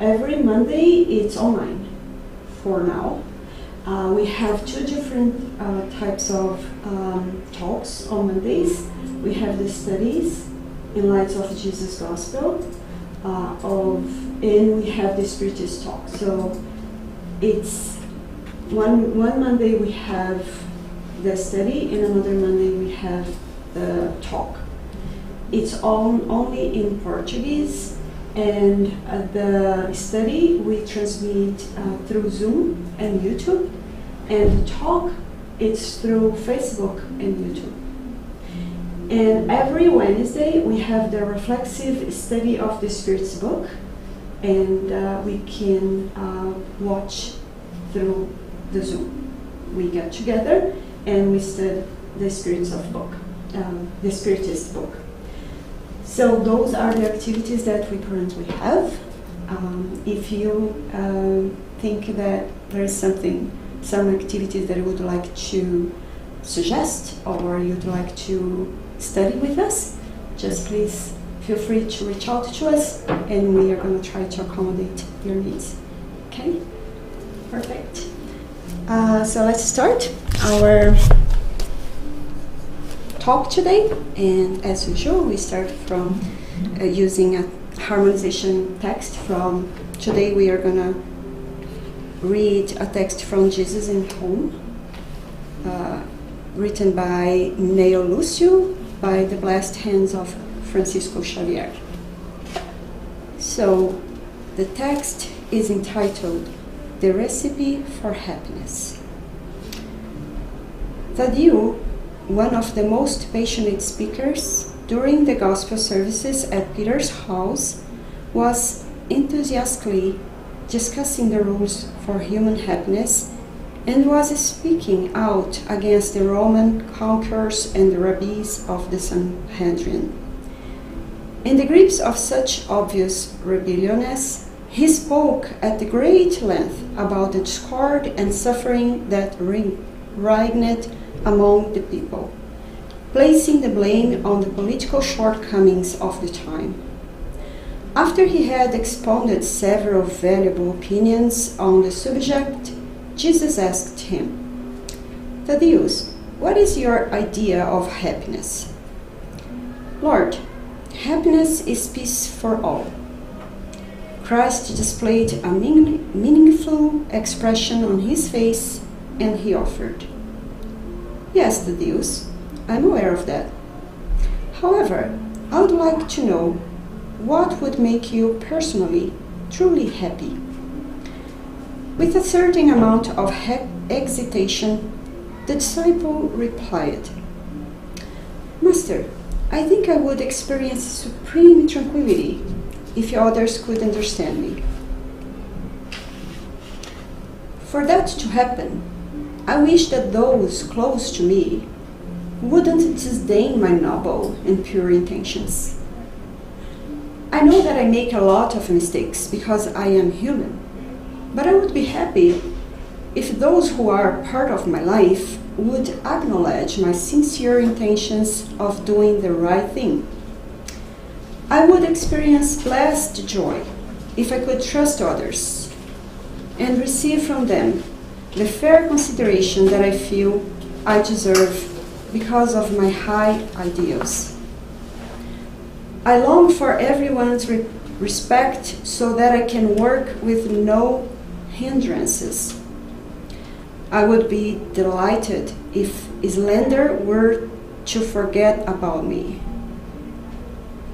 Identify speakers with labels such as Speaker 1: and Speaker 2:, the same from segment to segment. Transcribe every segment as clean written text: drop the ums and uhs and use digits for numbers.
Speaker 1: Every Monday it's online for now. We have two different types of talks on Mondays. We have the studies in light of Jesus' gospel, and we have the Spiritist talk. So it's one Monday we have the study, and another Monday we have the talk. It's only in Portuguese, and the study we transmit through Zoom and YouTube, and the talk it's through Facebook and YouTube. And every Wednesday we have the reflexive study of the Spirit's book, and we can watch through the Zoom. We get together and we study the Spirit's book, the Spiritist book. So those are the activities that we currently have. If you think that there is some activities that you would like to suggest or you'd like to study with us, just please feel free to reach out to us, and we are going to try to accommodate your needs. Okay? Perfect. So let's start our talk today, and as usual we start from using a harmonization text from today. We are going to read a text from Jesus in Home, written by Neo Lúcio, by the blessed hands of Francisco Xavier. So the text is entitled The Recipe for Happiness. Thaddeus, one of the most passionate speakers during the gospel services at Peter's house, was enthusiastically discussing the rules for human happiness and was speaking out against the Roman conquerors and the rabbis of the Sanhedrin. In the grips of such obvious rebelliousness, he spoke at great length about the discord and suffering that reigned among the people, placing the blame on the political shortcomings of the time. After he had expounded several valuable opinions on the subject, Jesus asked him, "Thaddeus, what is your idea of happiness?" "Lord, happiness is peace for all." Christ displayed a meaningful expression on his face, and he offered, "Yes, Thaddeus, I'm aware of that. However, I would like to know what would make you personally truly happy." With a certain amount of hesitation, the disciple replied, "Master, I think I would experience supreme tranquility if others could understand me. For that to happen, I wish that those close to me wouldn't disdain my noble and pure intentions. I know that I make a lot of mistakes because I am human, but I would be happy if those who are part of my life would acknowledge my sincere intentions of doing the right thing. I would experience blessed joy if I could trust others and receive from them the fair consideration that I feel I deserve because of my high ideals. I long for everyone's respect so that I can work with no hindrances. I would be delighted if slander were to forget about me.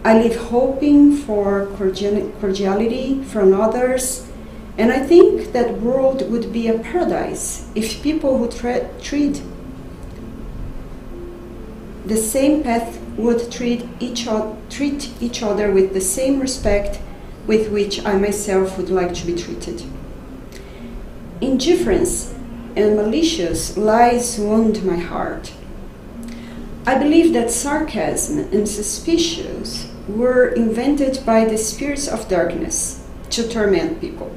Speaker 1: I live hoping for cordiality from others, and I think that world would be a paradise if people who treat the same path would treat each other with the same respect with which I myself would like to be treated. Indifference and malicious lies wound my heart. I believe that sarcasm and suspicion were invented by the spirits of darkness to torment people.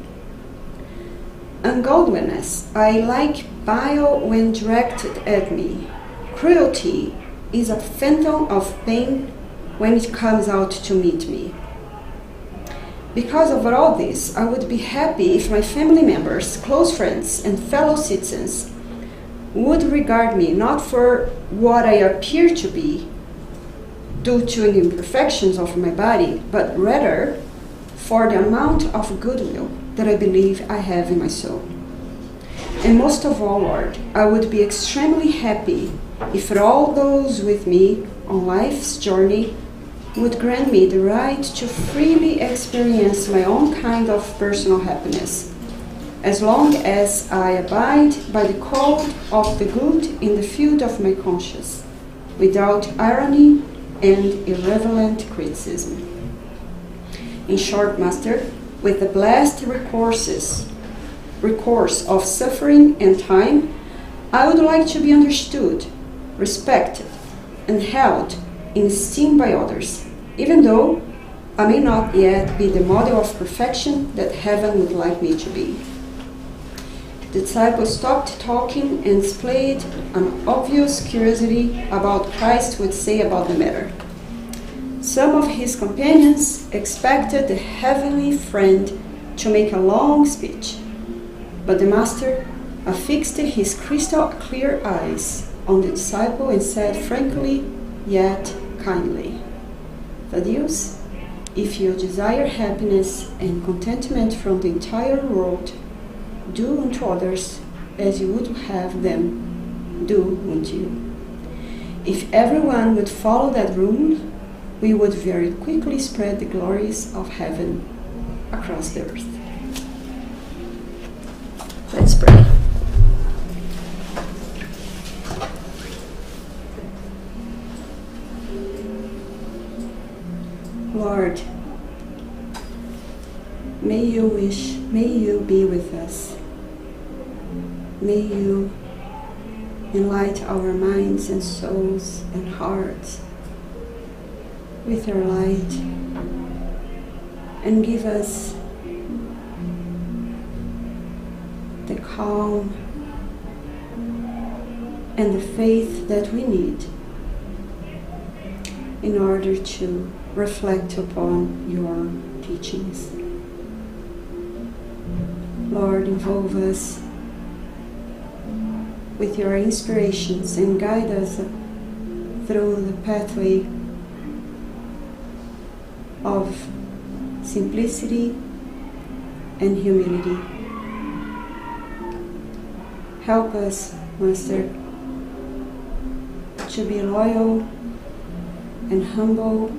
Speaker 1: Ungodliness I like bile when directed at me. Cruelty is a phantom of pain when it comes out to meet me. Because of all this, I would be happy if my family members, close friends, and fellow citizens would regard me not for what I appear to be due to the imperfections of my body, but rather for the amount of goodwill that I believe I have in my soul. And most of all, Lord, I would be extremely happy if all those with me on life's journey would grant me the right to freely experience my own kind of personal happiness, as long as I abide by the code of the good in the field of my conscience, without irony and irrelevant criticism. In short, Master, with the blessed recourse of suffering and time, I would like to be understood, respected, and held in esteem by others, even though I may not yet be the model of perfection that heaven would like me to be. The disciple stopped talking and displayed an obvious curiosity about what Christ would say about the matter. Some of his companions expected the heavenly friend to make a long speech, but the Master affixed his crystal clear eyes on the disciple and said frankly, yet kindly, "Thaddeus, if you desire happiness and contentment from the entire world, do unto others as you would have them do unto you. If everyone would follow that rule, we would very quickly spread the glories of heaven across the earth." Let's pray. Lord, may you be with us. May you enlighten our minds and souls and hearts with your light and give us the calm and the faith that we need in order to reflect upon your teachings. Lord, involve us with your inspirations and guide us through the pathway of simplicity and humility. Help us, Master, to be loyal and humble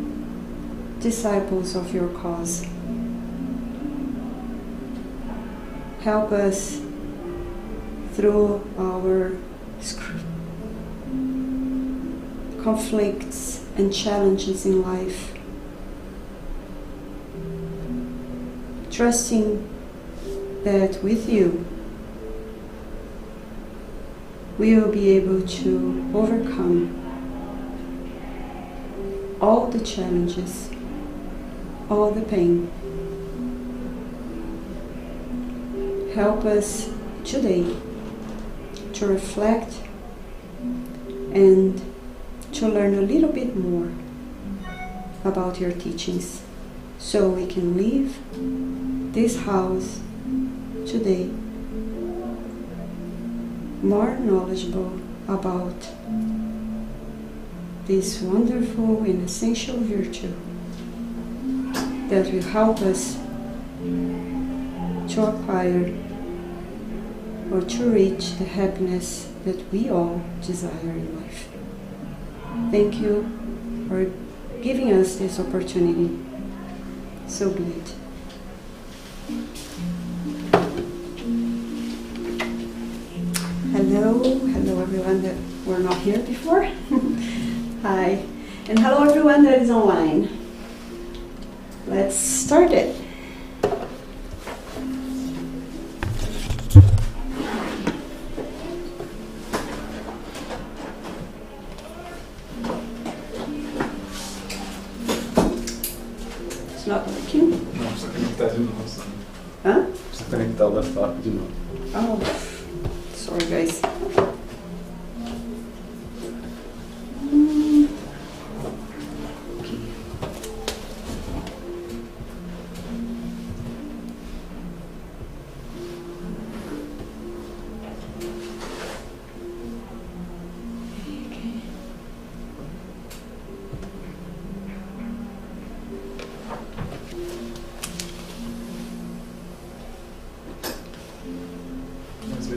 Speaker 1: disciples of your cause. Help us through our conflicts and challenges in life, trusting that with you we will be able to overcome all the challenges, all the pain. Help us today to reflect and to learn a little bit more about your teachings so we can leave this house today more knowledgeable about this wonderful and essential virtue that will help us to acquire or to reach the happiness that we all desire in life. Thank you for giving us this opportunity. So be it. Hello everyone that were not here before. Hi, and hello everyone that is online. Let's start it. It's not working?
Speaker 2: Não, precisa conectar de novo.
Speaker 1: Hã?
Speaker 2: Precisa conectar o laptop de novo.
Speaker 1: Oh, sorry guys.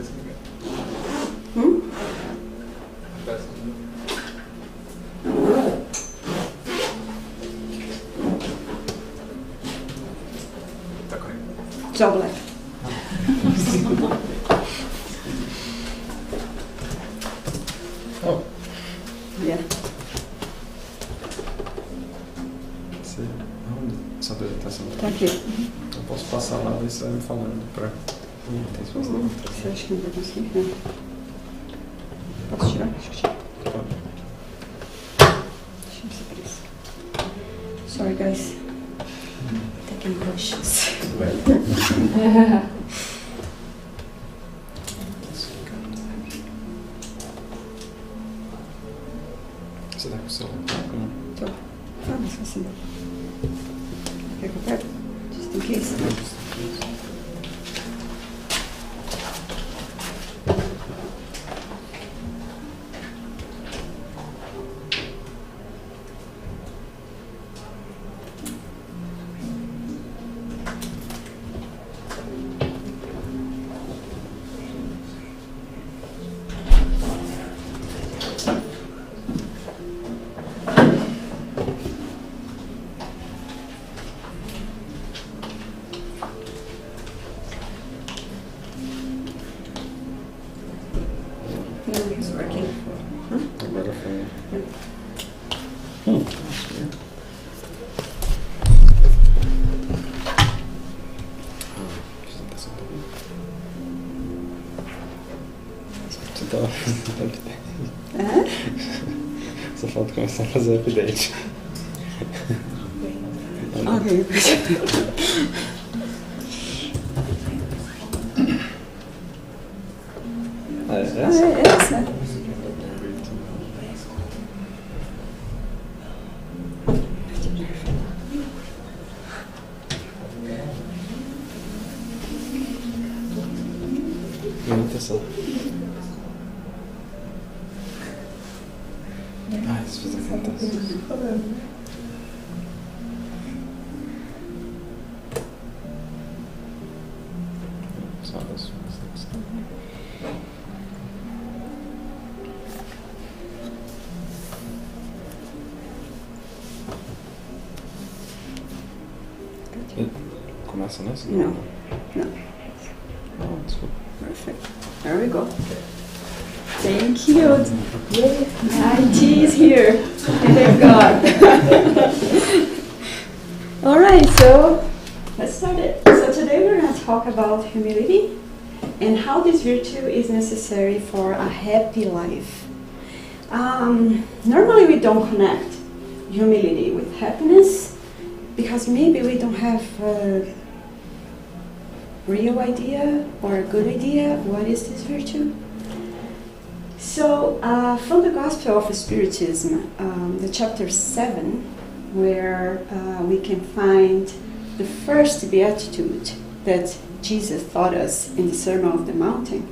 Speaker 2: peça ninguém. A peça não. Tá correndo.
Speaker 1: Job left.
Speaker 2: Oh.
Speaker 1: Yeah.
Speaker 2: Essa apresentação.
Speaker 1: Tá aqui.
Speaker 2: Eu posso passar lá e você vai me falando pra.
Speaker 1: Você acha que não vai conseguir? Não. Posso tirar? Acho que tira. Deixa eu ver se é isso. Sorry, guys. Technical issues.
Speaker 2: Você tá com o celular?
Speaker 1: Tô. Ah, mas assim. Quer que eu pego? Just in case. It's working.
Speaker 2: Agora foi. Você tá Só falta começar a fazer update.
Speaker 1: Ok.
Speaker 2: É
Speaker 1: É
Speaker 2: essa?
Speaker 1: essa.
Speaker 2: Muita só. Ai, isso fez acontece. Só das suas. Começa nessa?
Speaker 1: Não. Não.
Speaker 2: Não, desculpa.
Speaker 1: Perfect. There we go. Thank you. Yay. IT is here. Thank God. All right, so let's start it. So today we're going to talk about humility and how this virtue is necessary for a happy life. Normally we don't connect humility with happiness because maybe we don't have a real idea or a good idea what is this virtue. So from the Gospel of Spiritism, the chapter 7, where we can find the first beatitude that Jesus taught us in the Sermon on the Mountain,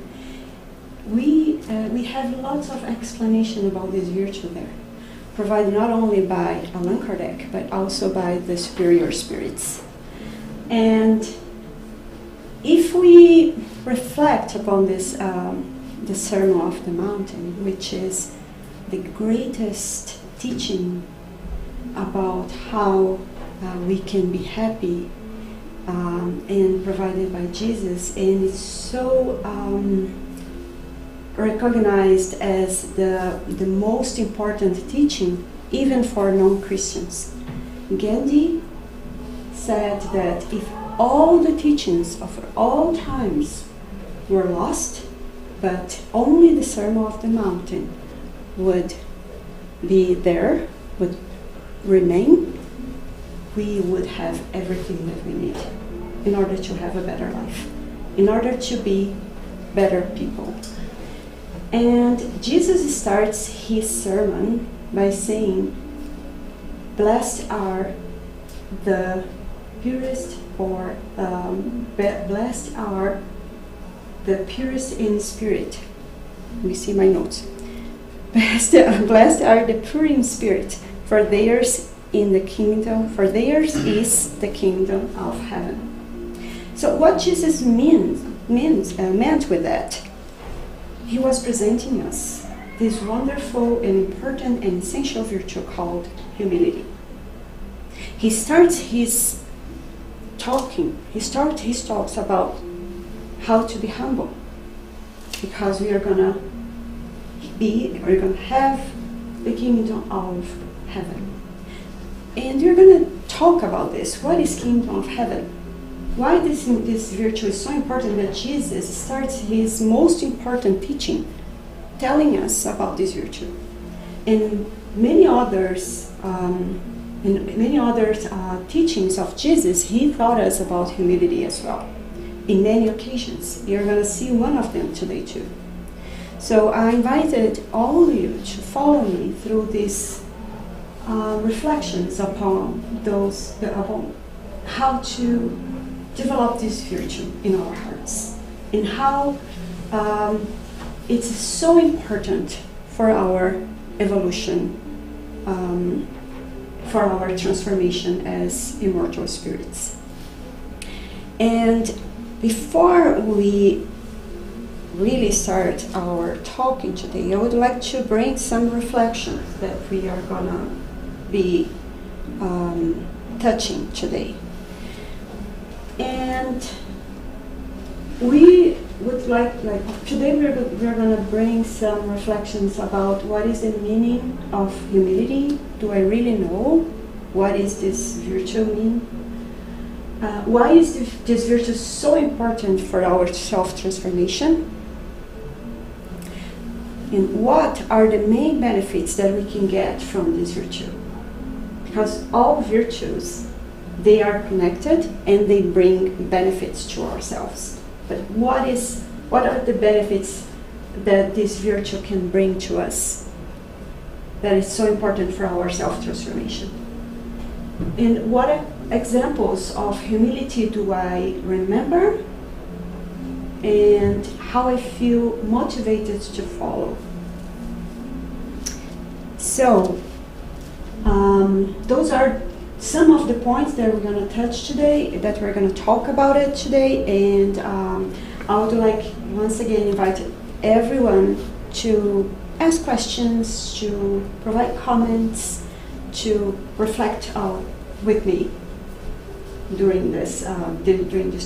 Speaker 1: we have lots of explanation about this virtue there, provided not only by Allan Kardec, but also by the superior spirits. And if we reflect upon this, the Sermon of the Mountain, which is the greatest teaching about how we can be happy, and provided by Jesus, and it's so recognized as the most important teaching, even for non-Christians. Gandhi said that if all the teachings of all times were lost, but only the Sermon of the Mountain would be there, would remain, we would have everything that we need in order to have a better life, in order to be better people. And Jesus starts his sermon by saying, blessed are the purest, or blessed are the purest in spirit. Let me see my notes. Blessed are the pure in spirit, for theirs is the kingdom of heaven. So what Jesus meant with that he was presenting us this wonderful and important and essential virtue called humility. He starts his talks about how to be humble, because we're gonna have the kingdom of heaven. And we're gonna talk about this. What is kingdom of heaven? Why this virtue is so important that Jesus starts his most important teaching telling us about this virtue. And many others teachings of Jesus, he taught us about humility as well, in many occasions. You're going to see one of them today too. So I invited all of you to follow me through these reflections upon how to develop this virtue in our hearts, and how it's so important for our evolution, for our transformation as immortal spirits. And before we really start our talking today, I would like to bring some reflections that we are gonna be touching today. And we would like today we're going to bring some reflections about what is the meaning of humility. Do I really know what is this virtue mean? Why is this virtue so important for our self-transformation? And what are the main benefits that we can get from this virtue? Because all virtues, they are connected and they bring benefits to ourselves. But what are the benefits that this virtue can bring to us that is so important for our self-transformation? And what examples of humility do I remember, and how I feel motivated to follow? So, those are some of the points that we're going to touch today, that we're going to talk about it today. And I would like once again invite everyone to ask questions, to provide comments, to reflect with me during this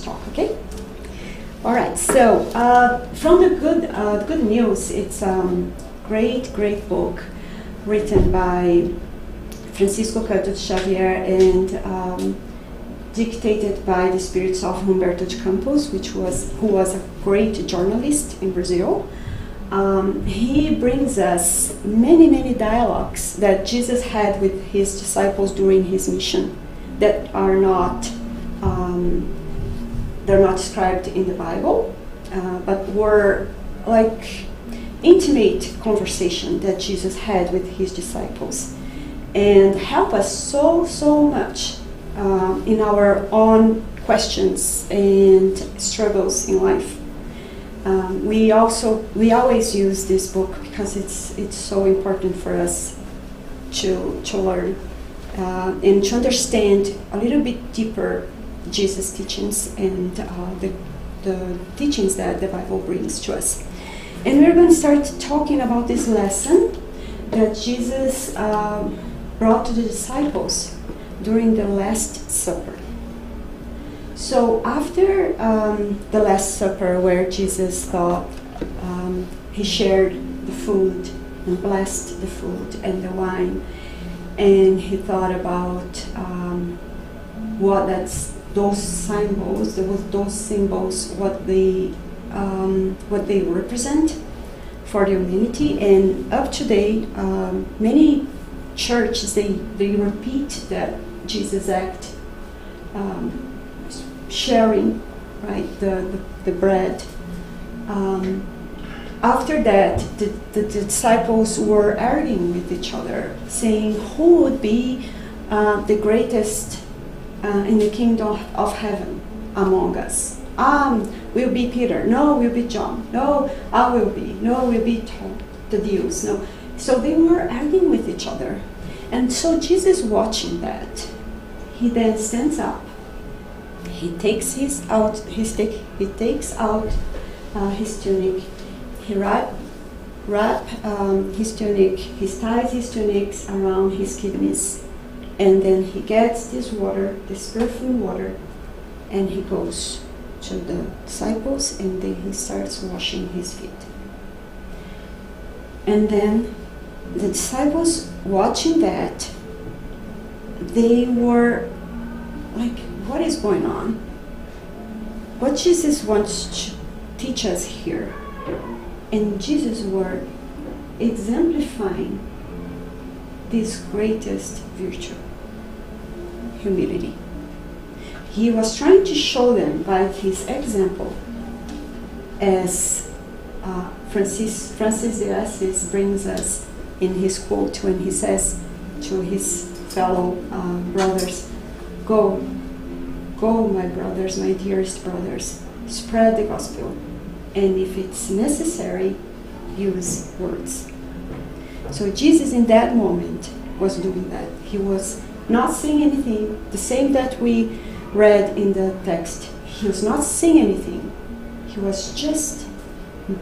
Speaker 1: talk. Okay. All right. So from the good news, it's great book written by Francisco Canto de Xavier and dictated by the spirits of Humberto de Campos, who was a great journalist in Brazil. He brings us many dialogues that Jesus had with his disciples during his mission that are not they're not described in the Bible, but were like intimate conversation that Jesus had with his disciples, and help us so much in our own questions and struggles in life. We always use this book because it's so important for us to learn and to understand a little bit deeper Jesus' teachings and the teachings that the Bible brings to us. And we're going to start talking about this lesson that Jesus brought to the disciples during the Last Supper. So after the Last Supper, where Jesus thought, he shared the food and blessed the food and the wine, and he thought about those symbols, what they represent for the humanity. And up to date, many churches they repeat that Jesus act, sharing, right, the bread. After that, the disciples were arguing with each other, saying who would be the greatest in the kingdom of heaven among us. Will be Peter. No, will be John. No, I will be. No, will be Thaddeus. No. So they were arguing with each other. And so Jesus, watching that, he then stands up. He takes out his tunic. he ties his tunics around his kidneys, and then he gets this water, this perfume water, and he goes to the disciples, and then he starts washing his feet. And then the disciples watching that, they were like, what is going on? What Jesus wants to teach us here? And Jesus were exemplifying this greatest virtue, humility. He was trying to show them by his example, as Francis de Assis brings us in his quote when he says to his fellow brothers, go, my brothers, my dearest brothers, spread the gospel, and if it's necessary, use words. So Jesus in that moment was doing that. He was not saying anything, the same that we read in the text. He was not saying anything. He was just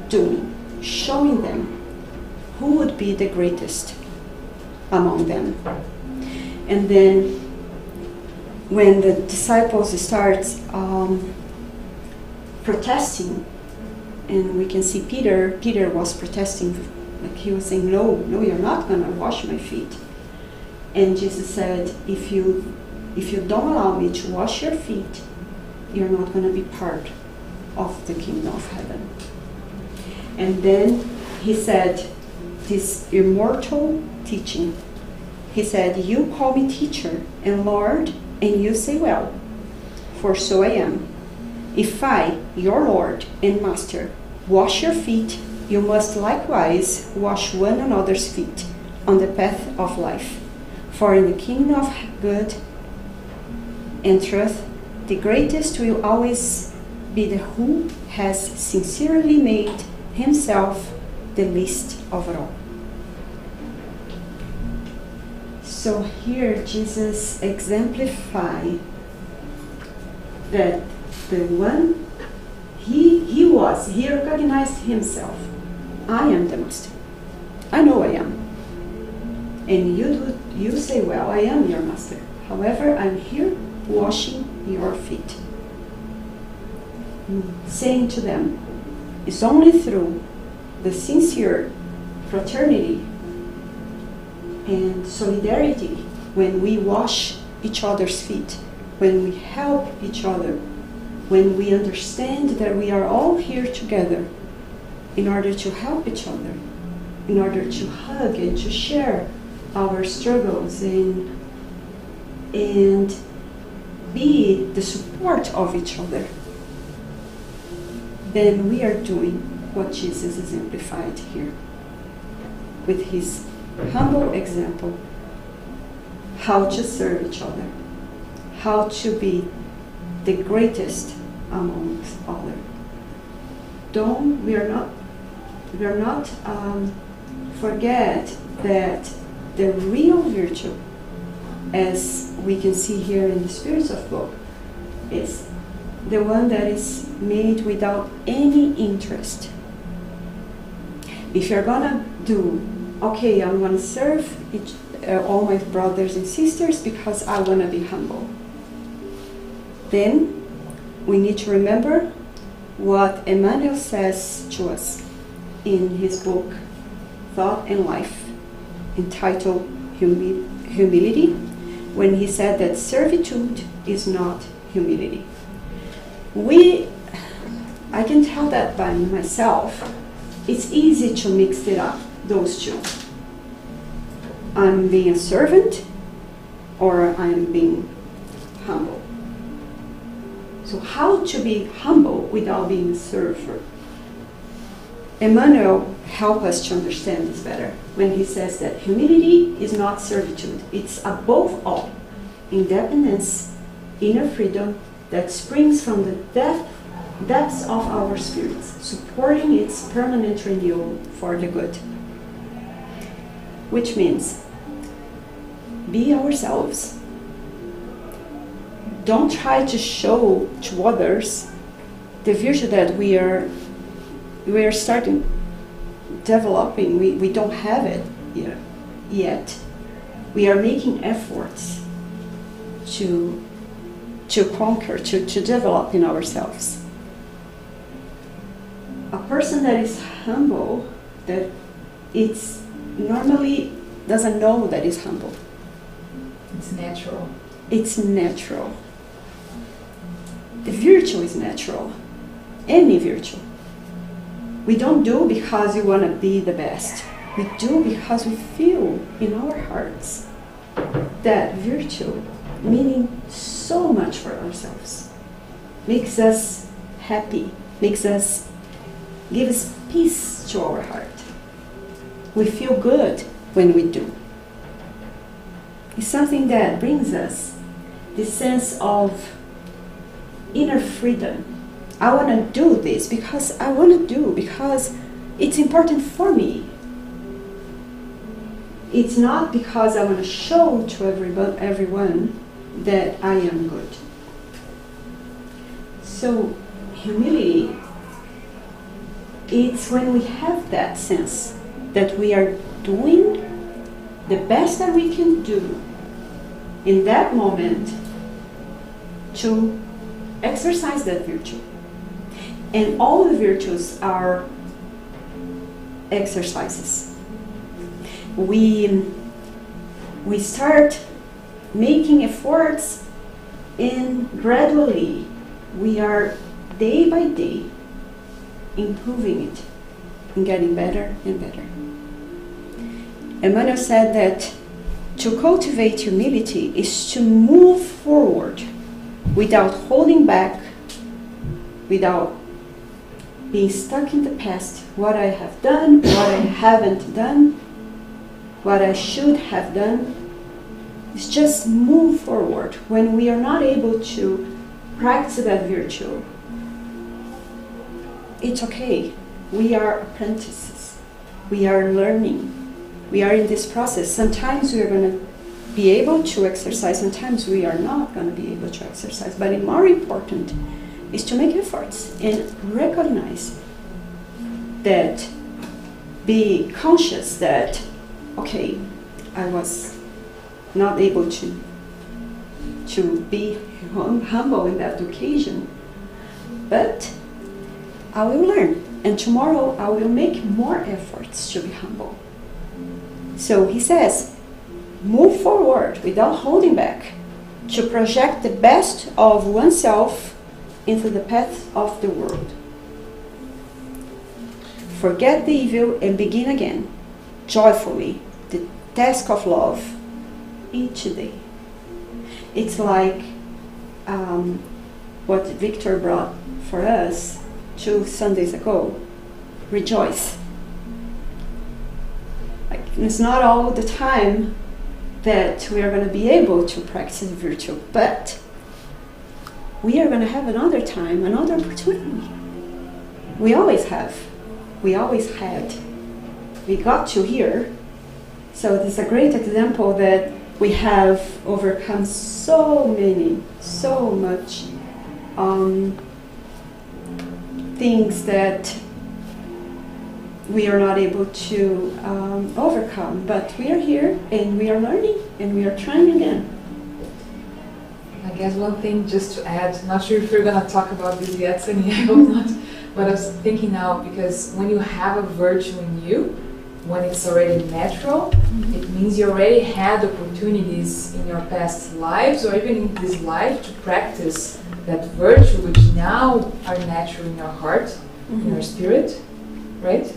Speaker 1: doing, showing them who would be the greatest among them. And then when the disciples start protesting, and we can see Peter was protesting, like he was saying, no, you're not going to wash my feet. And Jesus said, if you don't allow me to wash your feet, you're not going to be part of the kingdom of heaven. And then he said this immortal teaching. He said, you call me teacher and Lord, and you say, well, for so I am. If I, your Lord and Master, wash your feet, you must likewise wash one another's feet on the path of life. For in the kingdom of good and truth, the greatest will always be the who has sincerely made himself the least of all. So here Jesus exemplified that the one he recognized himself. I am the master. I know I am. And you say, well, I am your master. However, I'm here washing your feet. Saying to them, it's only through the sincere fraternity and solidarity, when we wash each other's feet, when we help each other, when we understand that we are all here together in order to help each other, in order to hug and to share our struggles and be the support of each other, then we are doing what Jesus exemplified here with his humble example, how to serve each other, how to be the greatest amongst others. We are not forget that the real virtue, as we can see here in the Spiritist book, is the one that is made without any interest. If you're gonna do, okay, I'm gonna serve all my brothers and sisters because I wanna be humble, then we need to remember what Emmanuel says to us in his book, Thought and Life, entitled Humility, when he said that servitude is not humility. I can tell that by myself. It's easy to mix it up, those two. I'm being a servant or I'm being humble. So how to be humble without being a server? Emmanuel helps us to understand this better when he says that humility is not servitude. It's above all independence, inner freedom that springs from the depths of our spirits, supporting its permanent renewal for the good. Which means, be ourselves. Don't try to show to others the virtue that we are starting developing. We don't have it yet. We are making efforts to conquer, to develop in ourselves. A person that is humble, that it's normally doesn't know that is humble.
Speaker 3: It's natural.
Speaker 1: It's natural. The virtue is natural. Any virtue. We don't do because we want to be the best. We do because we feel in our hearts that virtue, meaning so much for ourselves, makes us happy, gives us peace to our heart. We feel good when we do. It's something that brings us this sense of inner freedom. I want to do this because I want to do, because it's important for me. It's not because I want to show to everyone that I am good. So humility, it's when we have that sense that we are doing the best that we can do in that moment to exercise that virtue. And all the virtues are exercises. We start making efforts, and gradually we are day by day improving it and getting better and better. Emmanuel said that to cultivate humility is to move forward without holding back, without being stuck in the past, what I have done, what I haven't done, what I should have done. It's just move forward. When we are not able to practice that virtue, it's okay. We are apprentices. We are learning. We are in this process. Sometimes we are going to be able to exercise, sometimes we are not going to be able to exercise. But more important is to make efforts and recognize that, be conscious that, okay, I was not able to be humble in that occasion, but I will learn, and tomorrow I will make more efforts to be humble. So he says, move forward without holding back, to project the best of oneself into the path of the world. Forget the evil and begin again, joyfully, the task of love each day. It's like what Victor brought for us 2 Sundays ago. Rejoice. It's not all the time that we are going to be able to practice virtue, but we are going to have another time, another opportunity. We always have. We always had. We got to here. So this is a great example that we have overcome so much things that we are not able to overcome. But we are here and we are learning and we are trying again.
Speaker 3: I guess one thing just to add, not sure if you're going to talk about this yet, Sônia, I hope not, but I was thinking now, because when you have a virtue in you, when it's already natural, it means you already had opportunities in your past lives or even in this life to practice that virtue, which now are natural in your heart, in your spirit, right?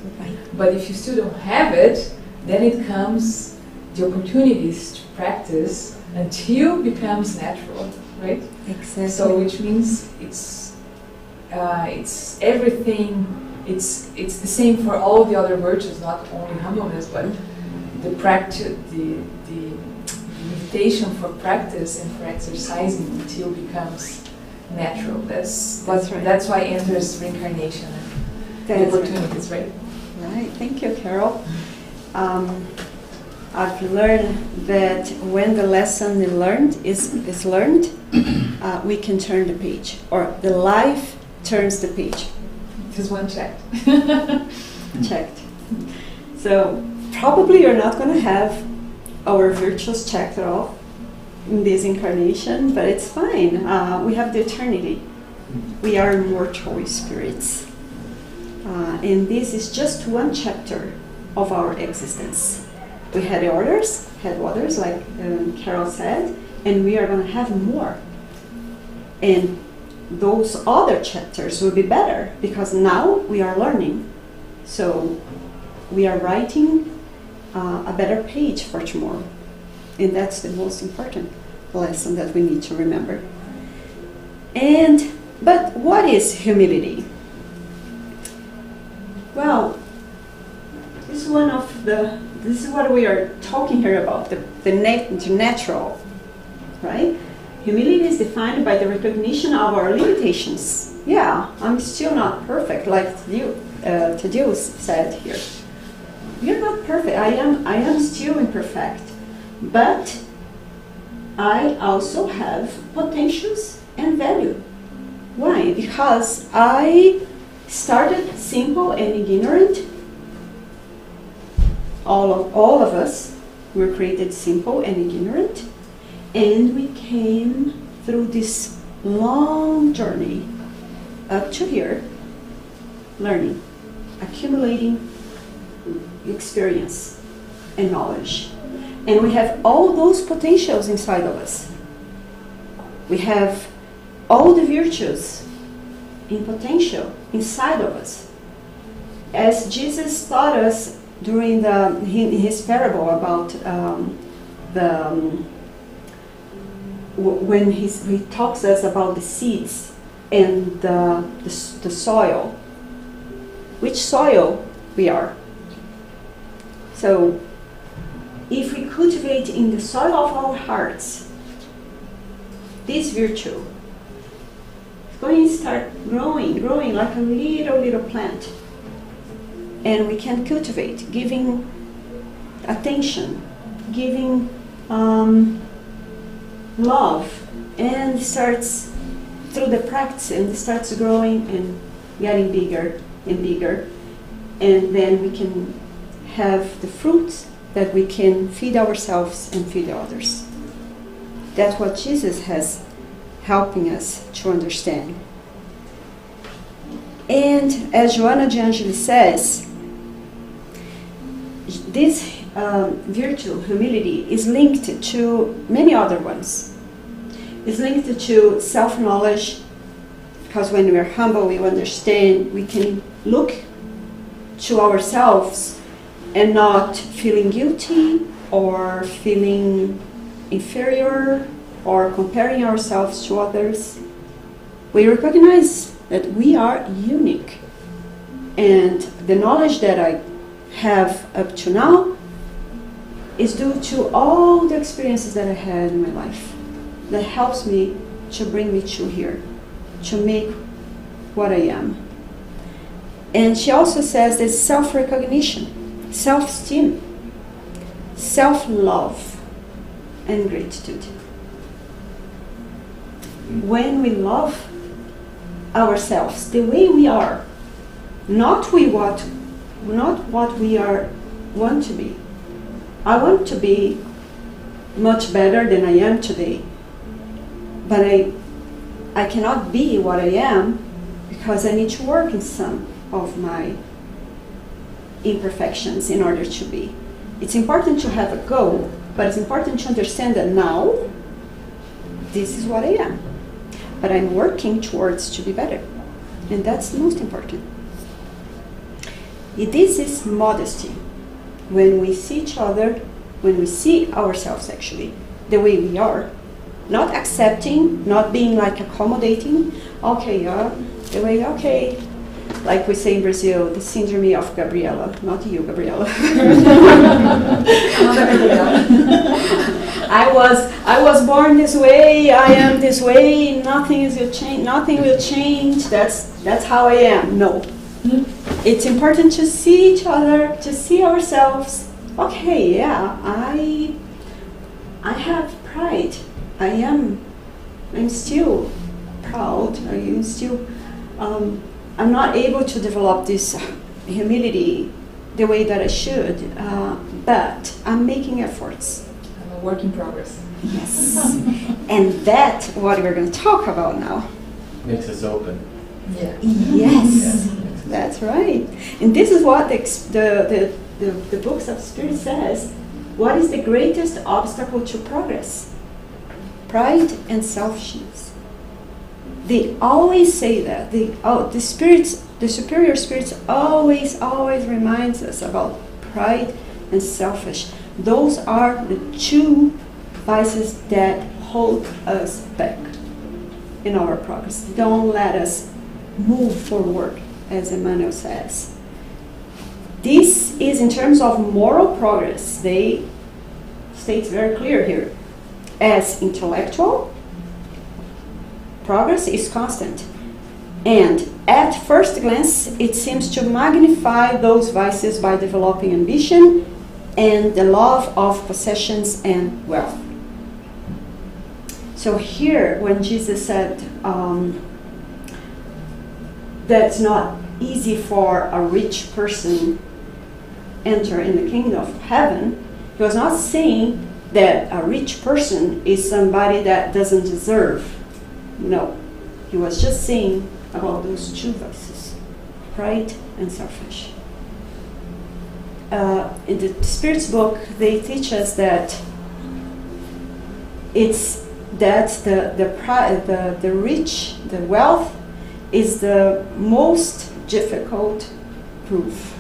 Speaker 3: But if you still don't have it, then it comes the opportunities to practice until it becomes natural, right?
Speaker 1: Exactly.
Speaker 3: So which means it's everything. It's the same for all the other virtues, not only humbleness, but the practice, the invitation for practice and for exercising until it becomes natural. That's right. That's why enters reincarnation and the opportunities, right?
Speaker 1: Right. Thank you, Carol. I've learned that when the lesson is learned, we can turn the page, or the life turns the page.
Speaker 3: Just one checked.
Speaker 1: Checked. So probably you're not going to have our virtues checked off in this incarnation, but it's fine. We have the eternity. We are immortal spirits. And this is just one chapter of our existence. We had others, like Carol said, and we are going to have more. And those other chapters will be better because now we are learning. So we are writing a better page for tomorrow. And that's the most important lesson that we need to remember. But what is humility? Well, this is what we are talking here about, the natural, right? Humility is defined by the recognition of our limitations. Yeah, I'm still not perfect, like Tadeu said here. We're not perfect. I am still imperfect, but I also have potentials and value. Why? Because I started simple and ignorant. All of us were created simple and ignorant, and we came through this long journey up to here, learning, accumulating experience and knowledge. And we have all those potentials inside of us. We have all the virtues in potential inside of us. As Jesus taught us during his parable about when he talks us about the seeds and the soil, which soil we are. So if we cultivate in the soil of our hearts this virtue, it's going to start growing like a little plant. And we can cultivate, giving attention, giving love, and starts through the practice, and it starts growing and getting bigger and bigger. And then we can have the fruits that we can feed ourselves and feed others. That's what Jesus has helping us to understand. And as Joanna de Angelis says, this virtue, humility, is linked to many other ones. It's linked to self-knowledge, because when we are humble, we understand, we can look to ourselves and not feeling guilty or feeling inferior or comparing ourselves to others. We recognize that we are unique, and the knowledge that I have up to now is due to all the experiences that I had in my life that helps me to bring me to here, to make what I am. And she also says that self-recognition, self-esteem, self-love, and gratitude. When we love ourselves the way we are, not what we want to be. I want to be much better than I am today, but I cannot be what I am because I need to work in some of my imperfections in order to be. It's important to have a goal, but it's important to understand that now this is what I am, but I'm working towards to be better, and that's the most important. This is modesty. When we see each other, when we see ourselves actually, the way we are, not accepting, not being like accommodating, okay, the way, okay, like we say in Brazil, the syndrome of Gabriela, not you, Gabriela. I was born this way, I am this way, nothing will change, that's how I am. No. It's important to see each other, to see ourselves. Okay, yeah, I have pride. I'm still proud. I'm not able to develop this humility the way that I should, but I'm making efforts.
Speaker 3: I'm a work in progress.
Speaker 1: Yes. And that's what we're going to talk about now.
Speaker 4: Makes us open.
Speaker 3: Yeah.
Speaker 1: Yes, that's right. And this is what the books of Spirit says. What is the greatest obstacle to progress? Pride and selfishness. They always say that. The superior spirits always reminds us about pride and selfish. Those are the two vices that hold us back in our progress. Don't let us move forward, as Emmanuel says. This is in terms of moral progress. They state very clear here. As intellectual, progress is constant. And at first glance, it seems to magnify those vices by developing ambition and the love of possessions and wealth. So here, when Jesus said that's not easy for a rich person enter in the kingdom of heaven, he was not saying that a rich person is somebody that doesn't deserve. No, he was just saying about those two vices, pride and selfish. In the Spirit's book, they teach us that the rich, the wealth, is the most difficult proof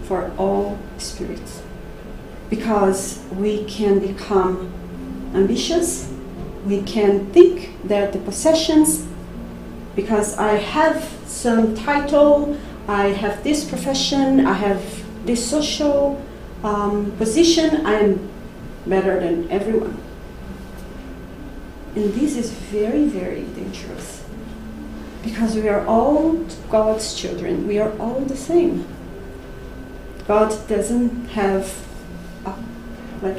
Speaker 1: for all spirits, because we can become ambitious. We can think that the possessions, because I have some title, I have this profession, I have this social position, I am better than everyone. And this is very, very dangerous, because we are all God's children. We are all the same. God doesn't have,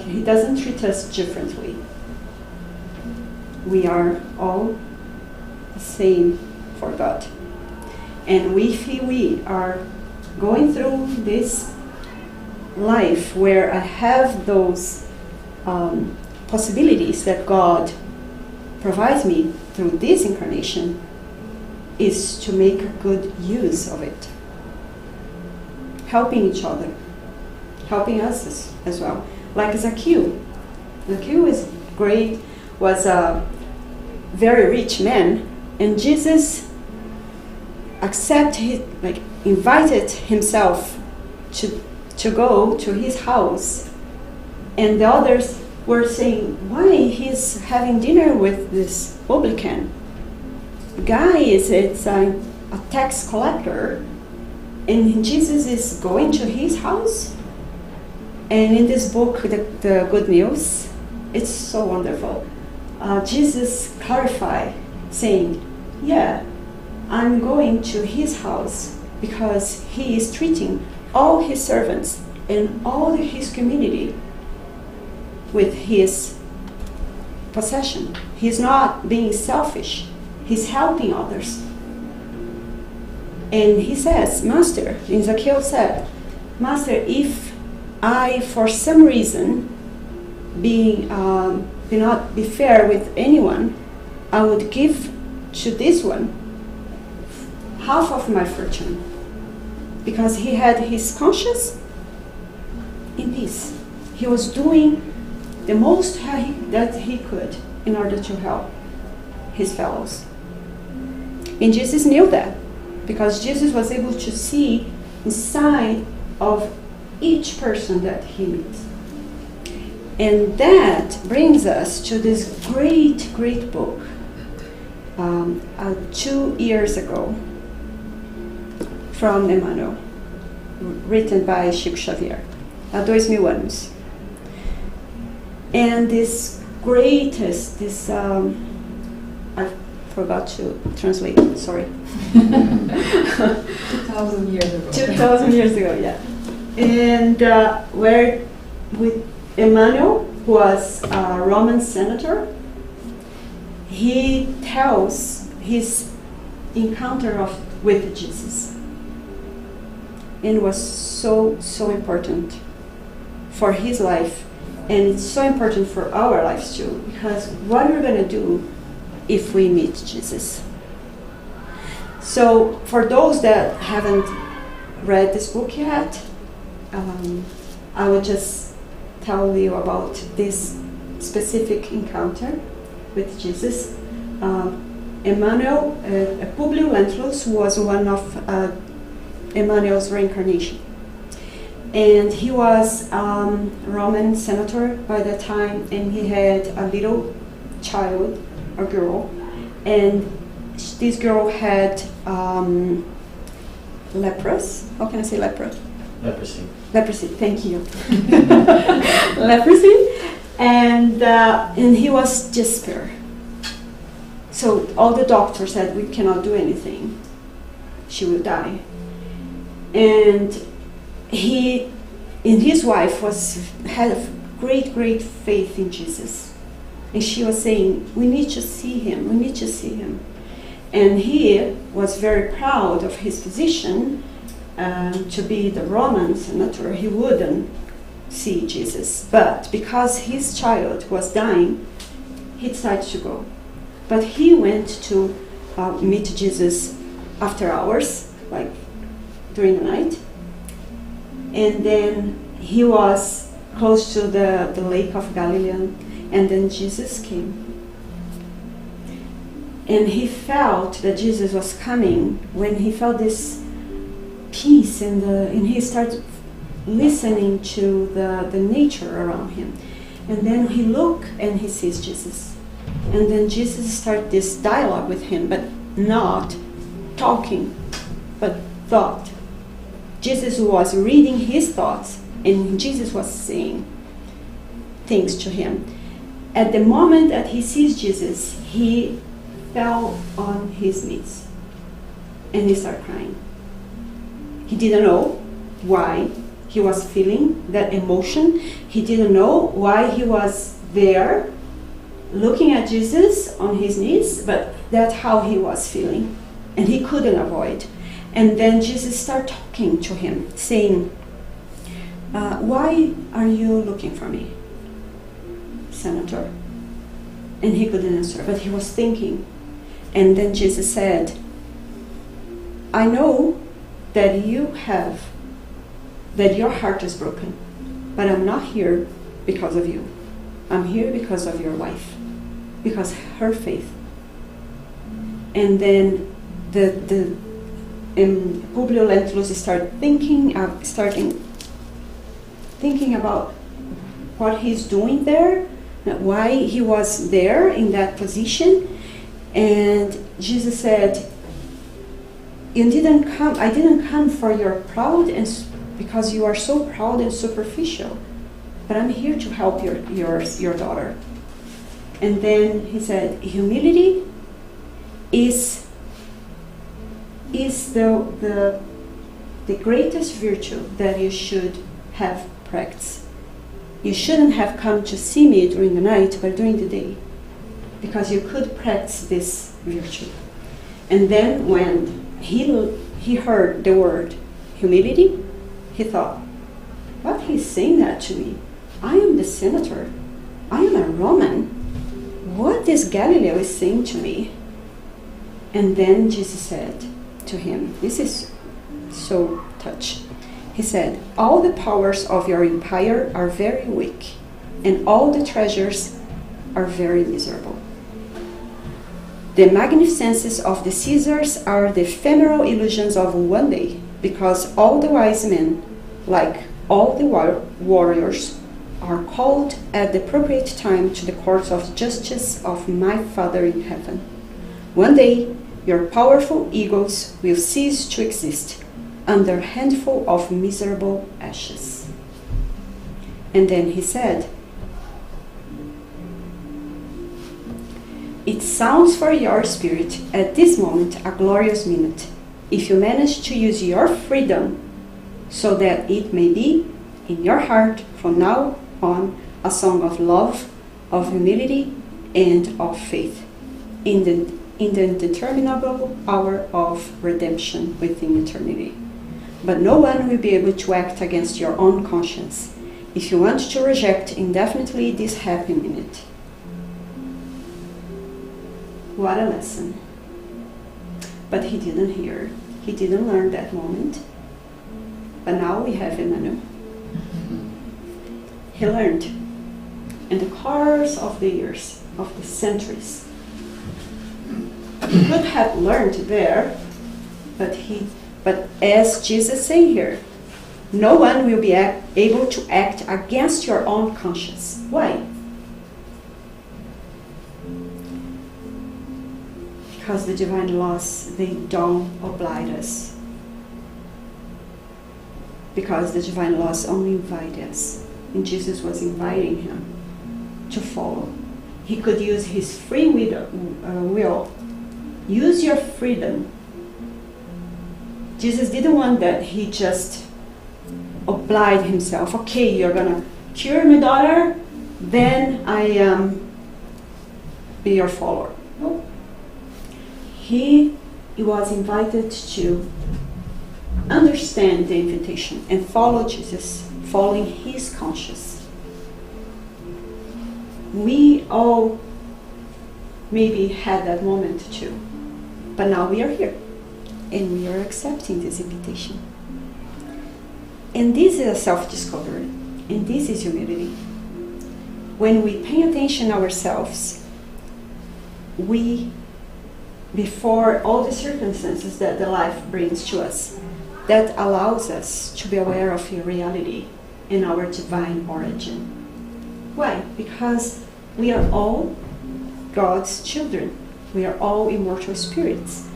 Speaker 1: He doesn't treat us differently. We are all the same for God. And if we are going through this life where I have those possibilities that God provides me through this incarnation, is to make a good use of it. Helping each other, helping us as well. Like Zacchaeus. Zacchaeus is great, was a very rich man, and Jesus invited himself to go to his house, and the others were saying, why he's having dinner with this publican? The guy is a tax collector, and Jesus is going to his house. And in this book, the Good News, it's so wonderful. Jesus clarified, saying, yeah, I'm going to his house because he is treating all his servants and all his community with his possession. He's not being selfish. He's helping others. And he says, Master, and Zacchaeus said, Master, if I, for some reason, not be fair with anyone, I would give to this one half of my fortune, because he had his conscience in peace. He was doing the most that he could in order to help his fellows. And Jesus knew that, because Jesus was able to see inside of each person that he meets. And that brings us to this great, great book 2 years ago from Emmanuel, written by Chico Xavier, 2000 anos. And this greatest, I forgot to translate, sorry.
Speaker 3: 2,000 years ago.
Speaker 1: 2,000 years ago, yeah. And where with Emmanuel, who was a Roman senator, he tells his encounter with Jesus. and was so important for his life, and it's so important for our lives too, because what we're going to do if we meet Jesus. So for those that haven't read this book yet, I will just tell you about this specific encounter with Jesus. Emmanuel, Publio Lentulus was one of Emmanuel's reincarnation. And he was Roman senator by that time, and he had a little child, a girl, and this girl had leprosy. How can I say lepra?
Speaker 4: Leprosy.
Speaker 1: Leprosy, thank you. Leprosy, and he was despair. So all the doctors said, we cannot do anything. She will die. And he and his wife had a great faith in Jesus. And she was saying, we need to see him, we need to see him. And he was very proud of his position to be the Roman senator. He wouldn't see Jesus. But because his child was dying, he decided to go. But he went to meet Jesus after hours, like during the night. And then he was close to the lake of Galilee, and then Jesus came. And he felt that Jesus was coming when he felt this peace, and he started listening to the nature around him. And then he looked and he sees Jesus. And then Jesus started this dialogue with him, but not talking, but thought. Jesus was reading his thoughts, and Jesus was saying things to him. At the moment that he sees Jesus, he fell on his knees, and he started crying. He didn't know why he was feeling that emotion. He didn't know why he was there looking at Jesus on his knees, but that's how he was feeling, and he couldn't avoid. And then Jesus started talking to him, saying, why are you looking for me, Senator? And he couldn't answer, but he was thinking. And then Jesus said, I know that your heart is broken, but I'm not here because of you. I'm here because of your wife, because her faith. And then Publio Lentulus started thinking about what he's doing there, why he was there in that position. And Jesus said, I didn't come for your proud, and because you are so proud and superficial, but I'm here to help your daughter. And then he said, humility is the greatest virtue that you should have practiced. You shouldn't have come to see me during the night, but during the day, because you could practice this virtue. And then when he heard the word humility, he thought, what, he's saying that to me? I am the senator. I am a Roman. What is Galileo is saying to me? And then Jesus said to him, this is so touched. He said, all the powers of your empire are very weak, and all the treasures are very miserable. The magnificences of the Caesars are the ephemeral illusions of one day, because all the wise men, like all the warriors, are called at the appropriate time to the courts of justice of my Father in heaven. One day, your powerful egos will cease to exist under a handful of miserable ashes. And then he said, it sounds for your spirit at this moment a glorious minute, if you manage to use your freedom so that it may be in your heart from now on a song of love, of humility, and of faith in the indeterminable hour of redemption within eternity. but no one will be able to act against your own conscience. If you want to reject indefinitely this happy minute. What a lesson. But he didn't hear. He didn't learn that moment. But now we have Emmanuel. He learned. In the course of the years, of the centuries. He could have learned there, but as Jesus said here, no one will be able to act against your own conscience. Why? Because the divine laws, they don't oblige us. Because the divine laws only invite us. And Jesus was inviting him to follow. He could use his free will. Use your freedom. Jesus didn't want that. He just obliged himself. Okay, you're going to cure my daughter, then I be your follower. No. He was invited to understand the invitation and follow Jesus, following his conscience. We all maybe had that moment too, but now we are here and we are accepting this invitation. And this is a self-discovery, and this is humility. When we pay attention ourselves, we, before all the circumstances that the life brings to us, that allows us to be aware of your reality and our divine origin. Why? Because we are all God's children. We are all immortal spirits.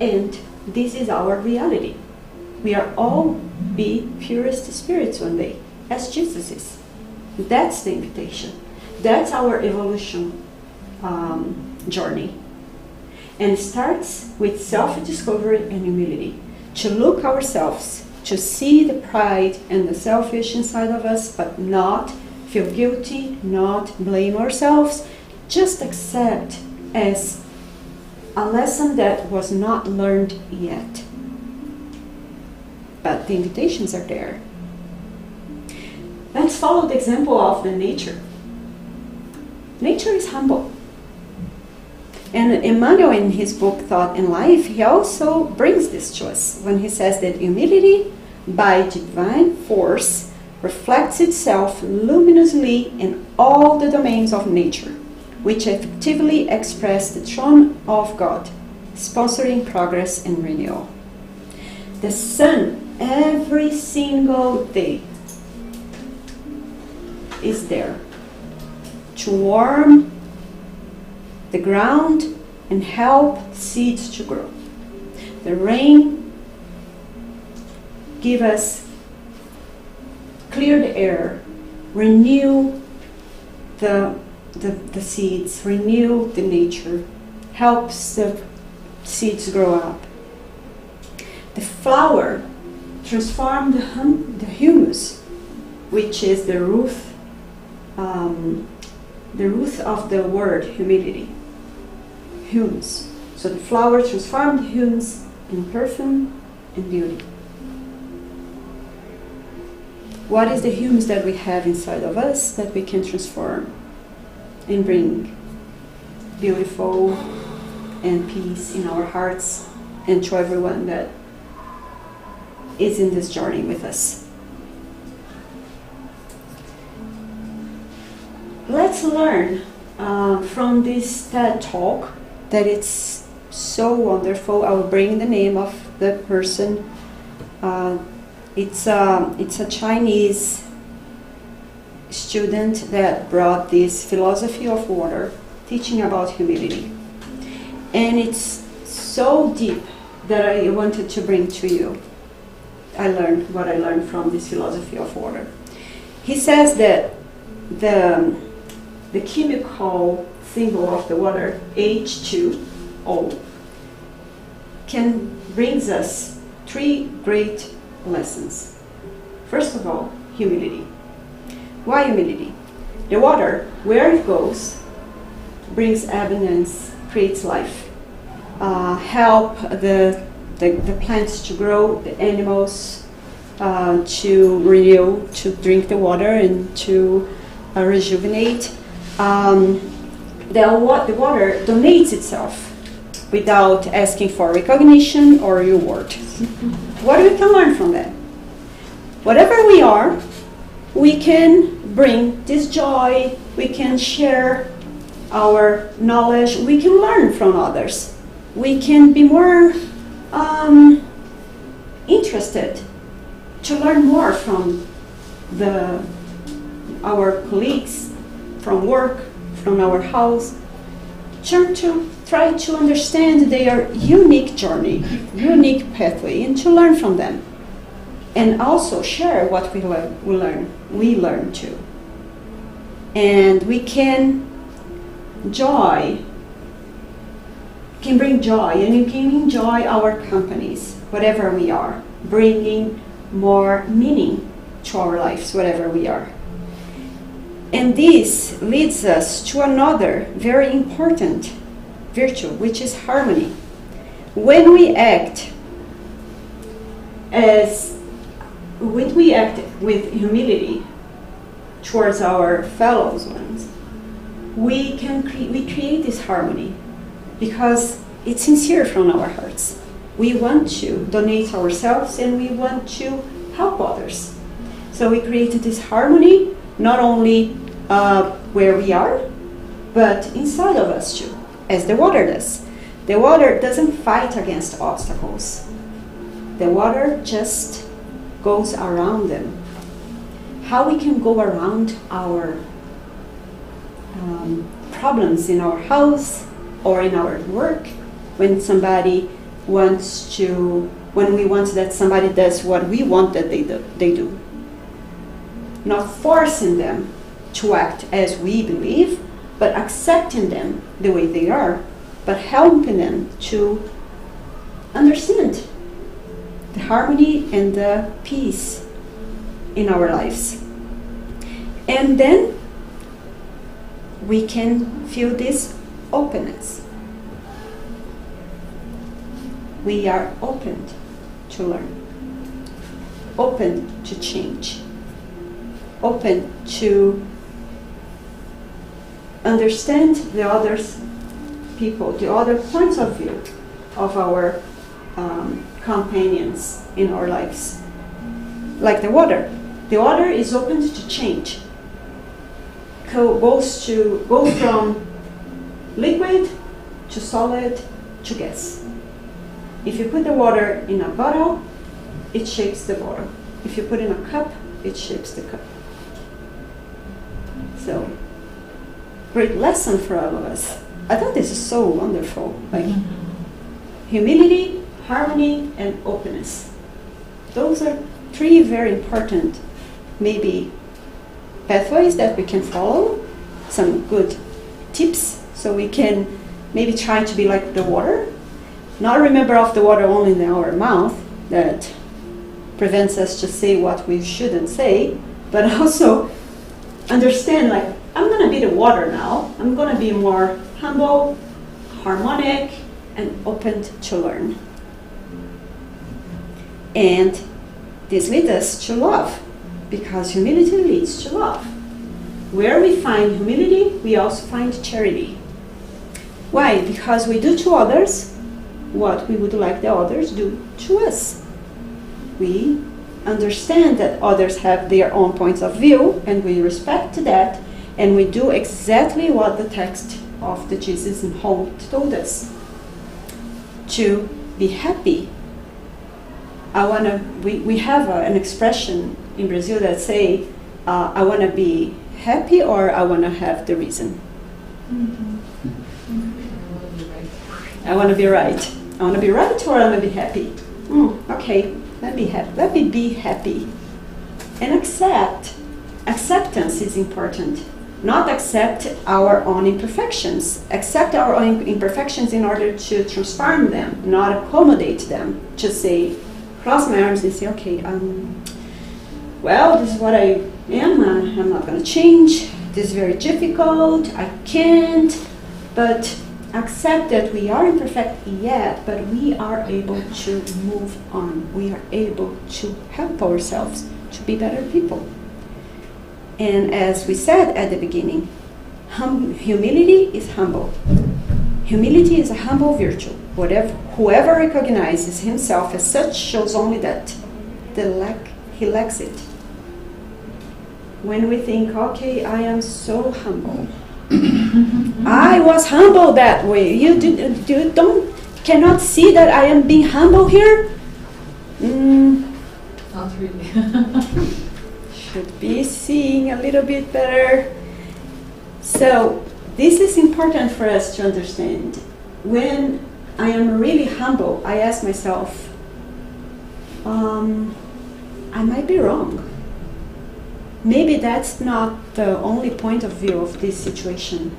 Speaker 1: And this is our reality. We are all be purest spirits one day, as Jesus is. That's the invitation. That's our evolution journey. And it starts with self-discovery and humility. To look ourselves, to see the pride and the selfish inside of us, but not feel guilty, not blame ourselves, just accept as a lesson that was not learned yet. But the invitations are there. Let's follow the example of the nature. Nature is humble. And Emmanuel, in his book Thought and Life, he also brings this to us when he says that humility, by divine force, reflects itself luminously in all the domains of nature, which effectively express the throne of God, sponsoring progress and renewal. The sun, every single day, is there to warm the ground and help seeds to grow. The rain give us clear the air, renew the seeds, renew the nature, helps the seeds grow up. The flower transform the humus, which is the root of the word humility. Humus. So the flower transformed the humus in perfume and beauty. What is the humus that we have inside of us that we can transform and bring beautiful and peace in our hearts and to everyone that is in this journey with us? Let's learn from this TED Talk that it's so wonderful. I will bring the name of the person. It's a Chinese student that brought this philosophy of water, teaching about humility. And it's so deep that I wanted to bring to you. I learned what I learned from this philosophy of water. He says that the chemical symbol of the water, H2O, brings us three great lessons. First of all, humility. Why humility? The water, where it goes, brings abundance, creates life, help the plants to grow, the animals to renew, to drink the water and to rejuvenate. The water donates itself without asking for recognition or reward. What we can learn from that? Whatever we are, we can bring this joy, we can share our knowledge, we can learn from others. We can be more interested to learn more from our colleagues, from work, from our house. Try to understand their unique journey, unique pathway, and to learn from them. And also share what we learn too. And we can bring joy, and you can enjoy our companies, whatever we are, bringing more meaning to our lives, whatever we are. And this leads us to another very important virtue, which is harmony. When we act with humility towards our fellow ones, we create this harmony because it's sincere from our hearts. We want to donate ourselves and we want to help others. So we created this harmony not only where we are, but inside of us too, as the water does. The water doesn't fight against obstacles. The water just goes around them. How we can go around our problems in our house or in our work when we want that somebody does what we want that they do. Not forcing them to act as we believe, but accepting them the way they are, but helping them to understand the harmony and the peace in our lives. And then we can feel this openness. We are open to learn, open to change, open to understand the other people, the other points of view of our companions in our lives. Like the water. The water is open to change. Goes from liquid to solid to gas. If you put the water in a bottle, it shapes the bottle. If you put in a cup, it shapes the cup. So, great lesson for all of us. I thought this is so wonderful. Like humility, harmony, and openness. Those are three very important, maybe, pathways that we can follow. Some good tips so we can maybe try to be like the water. Not remember of the water only in our mouth that prevents us to say what we shouldn't say, but also understand, like, I'm going to be the water now. I'm going to be more humble, harmonic, and open to learn. And this leads us to love, because humility leads to love. Where we find humility, we also find charity. Why? Because we do to others what we would like the others do to us. We understand that others have their own points of view, and we respect that, and we do exactly what the text of the Jesus in Home told us. To be happy. We have an expression in Brazil that say, I want to be happy or I want to have the reason.
Speaker 3: Mm-hmm.
Speaker 1: I want to be right. I want to be right or I want to be happy. Okay, let me be happy. And acceptance is important. Not accept our own imperfections. Accept our own imperfections in order to transform them, not accommodate them. Just say, cross my arms and say, okay, well, this is what I am. I'm not going to change. This is very difficult. I can't. But accept that we are imperfect yet, but we are able to move on. We are able to help ourselves to be better people. And as we said at the beginning, humility is humble. Humility is a humble virtue. Whoever recognizes himself as such shows only that he lacks it. When we think, okay, I am so humble. I was humble that way. You cannot see that I am being humble here?
Speaker 3: Not really.
Speaker 1: Should be seeing a little bit better. So this is important for us to understand. When I am really humble, I ask myself, I might be wrong. Maybe that's not the only point of view of this situation.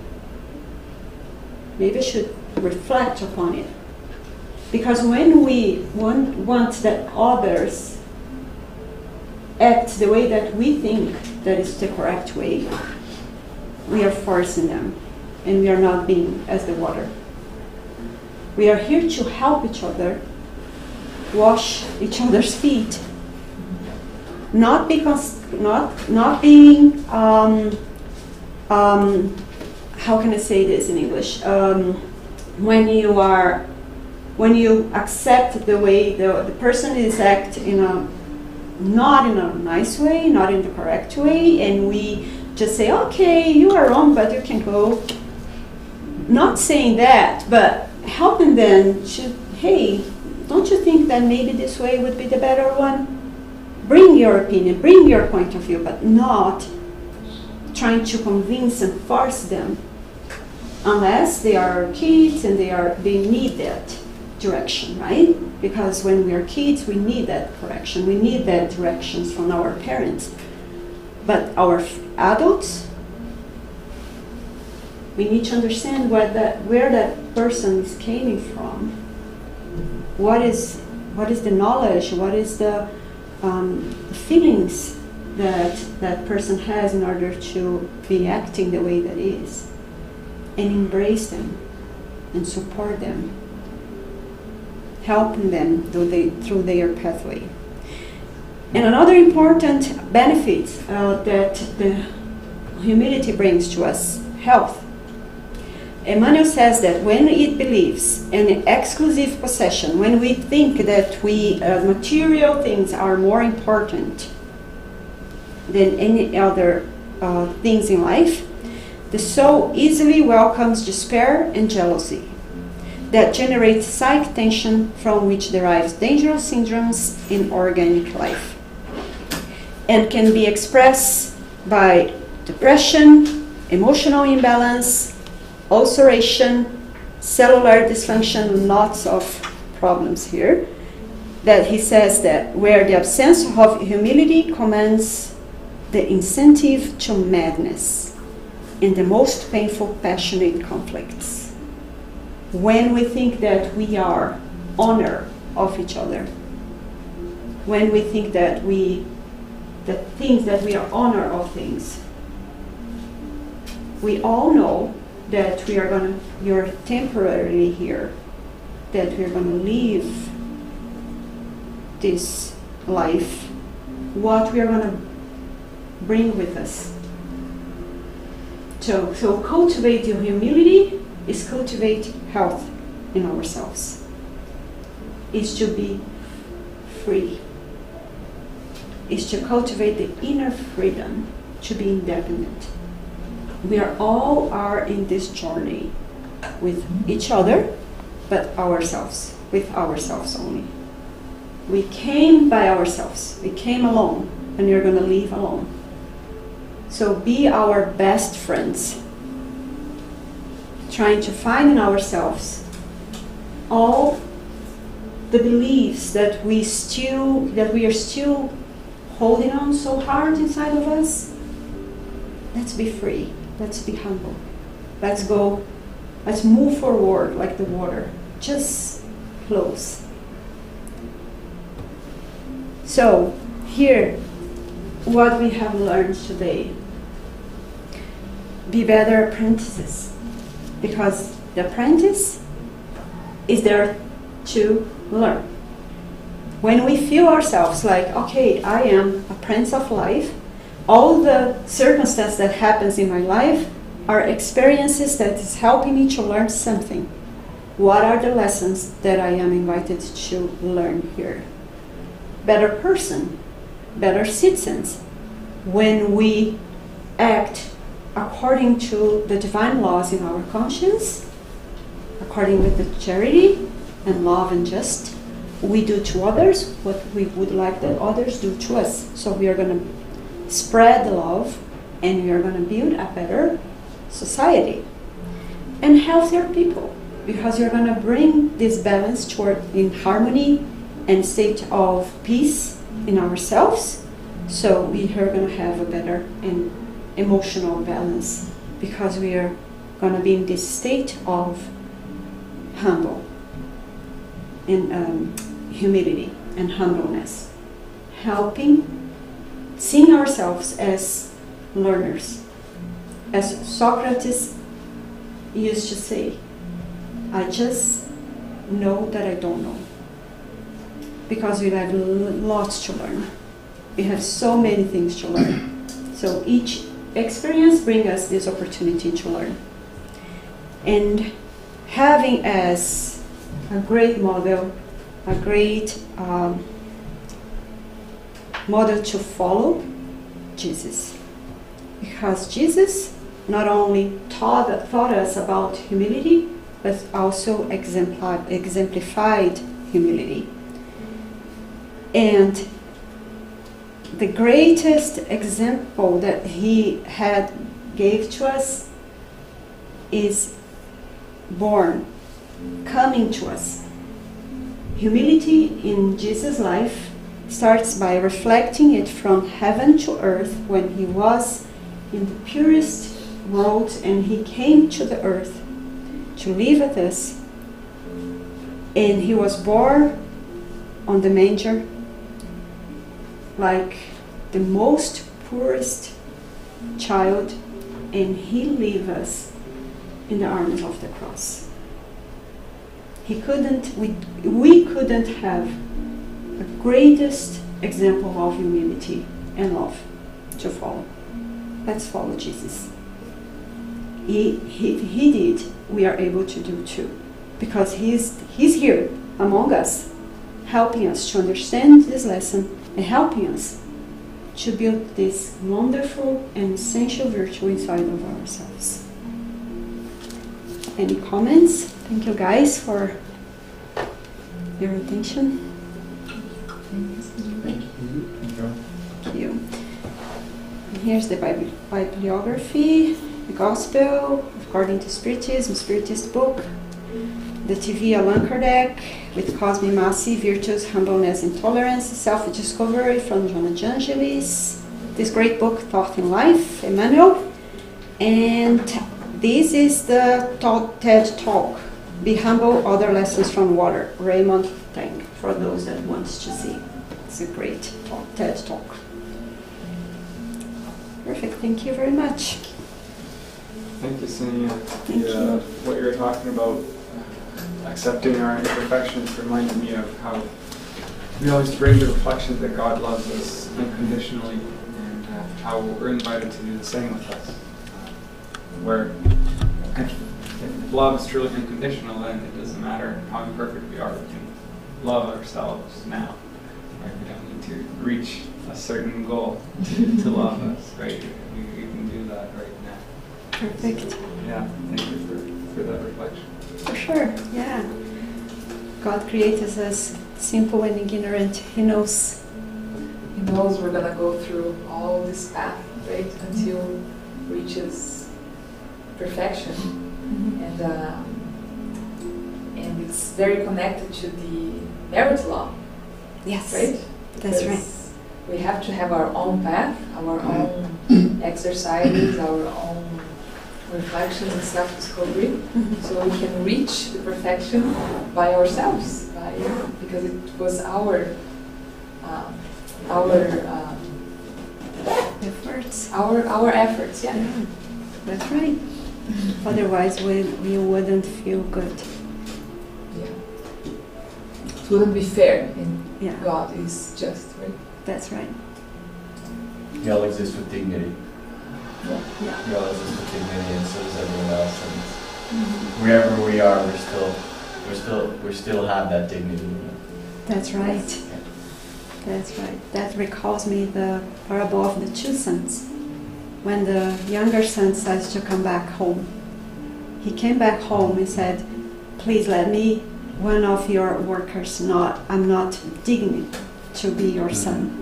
Speaker 1: Maybe I should reflect upon it. Because when we want that others act the way that we think that is the correct way, we are forcing them, and we are not being as the water. We are here to help each other, wash each other's feet, not being how can I say this in English? When you accept the way the person is acting not in a nice way, not in the correct way, and we just say, okay, you are wrong, but you can go. Not saying that, but helping them to, hey, don't you think that maybe this way would be the better one? Bring your opinion, bring your point of view, but not trying to convince and force them, unless they are kids and they need that direction, right? Because when we are kids, we need that correction, we need that directions from our parents. But our adults, we need to understand where that person is coming from. What is the knowledge? What is the feelings that person has in order to be acting the way that is, and embrace them and support them, helping them through their pathway. And another important benefit that the humility brings to us, health. Emmanuel says that when it believes in exclusive possession, when we think that material things are more important than any other things in life, the soul easily welcomes despair and jealousy that generates psychic tension, from which derives dangerous syndromes in organic life, and can be expressed by depression, emotional imbalance, ulceration, cellular dysfunction, lots of problems here. That he says that where the absence of humility commands the incentive to madness and the most painful passionate conflicts. When we think that we are honor of each other, when we think that we are honor of things, we all know that you're temporarily here, that we're going to leave this life, what we are going to bring with us. So cultivate your humility is cultivate health in ourselves. Is to be free. Is to cultivate the inner freedom to be independent. We all are in this journey with each other, but ourselves, with ourselves only. We came by ourselves. We came alone, and we're going to leave alone. So be our best friends, trying to find in ourselves all the beliefs that we are still holding on so hard inside of us. Let's be free. Let's be humble. Let's go. Let's move forward like the water. Just flows. So, here, what we have learned today. Be better apprentices. Because The apprentice is there to learn. When we feel ourselves like, okay, I am a prince of life, all the circumstances that happens in my life are experiences that is helping me to learn something. What are the lessons that I am invited to learn here? Better person, better citizens. When we act according to the divine laws in our conscience, according with the charity and love and just, we do to others what we would like that others do to us. So we are going to spread the love, and we are going to build a better society and healthier people, because you're going to bring this balance toward in harmony and state of peace in ourselves. So we are going to have a better and emotional balance, because we are going to be in this state of humble and humility and humbleness, seeing ourselves as learners. As Socrates used to say, I just know that I don't know. Because we have lots to learn. We have so many things to learn. So each experience brings us this opportunity to learn. And having as a great model, a great model to follow, Jesus. Because Jesus not only taught us about humility, but also exemplified humility. And the greatest example that he gave to us is coming to us. Humility in Jesus' life starts by reflecting it from heaven to earth, when he was in the purest world and he came to the earth to live with us. And he was born on the manger like the most poorest child, and he leave us in the arms of the cross. We couldn't have the greatest example of humility and love to follow. Let's follow Jesus. He did, we are able to do too, because he's here among us, helping us to understand this lesson and helping us to build this wonderful and essential virtue inside of ourselves. Any comments? Thank you guys for your attention. Thank you. And here's the bibliography, the Gospel according to Spiritism, Spiritist book, the TV Allan Kardec with Cosme Massi, Virtues, Humbleness and Tolerance, Self-Discovery from John Evangelis, this great book, Thought in Life, Emmanuel, and this is the TED Talk, Be Humble, Other Lessons from Water, Raymond Tang, for those that want to see. It's a great TED Talk. Perfect, thank you very much.
Speaker 4: Thank you, Sônia.
Speaker 1: Thank you.
Speaker 4: What you're talking about, accepting our imperfections, reminded me of how we always bring the reflection that God loves us unconditionally, and how we're invited to do the same with us. Where if love is truly unconditional, then it doesn't matter how imperfect we are. We can love ourselves now. Right? We don't need to reach a certain goal to love us. Right? We can do that right now.
Speaker 1: Perfect.
Speaker 4: Yeah. Thank you for that reflection.
Speaker 1: For sure, yeah. God created us simple and ignorant. He knows.
Speaker 3: He knows we're gonna go through all this path, right, until reaches perfection. Mm-hmm. And it's very connected to the merit law.
Speaker 1: Yes,
Speaker 3: right.
Speaker 1: That's right.
Speaker 3: We have to have our own path, our own exercises, our own reflections and self-discovery, so we can reach the perfection by ourselves, because it was our efforts. Our efforts, yeah.
Speaker 1: That's right. Otherwise, we wouldn't feel good.
Speaker 3: Yeah. It wouldn't be fair, and
Speaker 1: Yeah,
Speaker 3: God is just, right?
Speaker 1: that's right.
Speaker 5: We all exist with dignity.
Speaker 3: Yeah.
Speaker 1: Yeah.
Speaker 5: We all exist with dignity, and so does everyone else. And wherever we are, we still have that dignity. You know?
Speaker 1: That's right. That's right. That recalls me the parable of the two sons. When the younger son says to come back home, he came back home and said, "Please let me, one of your workers, I'm not dignified to be your son."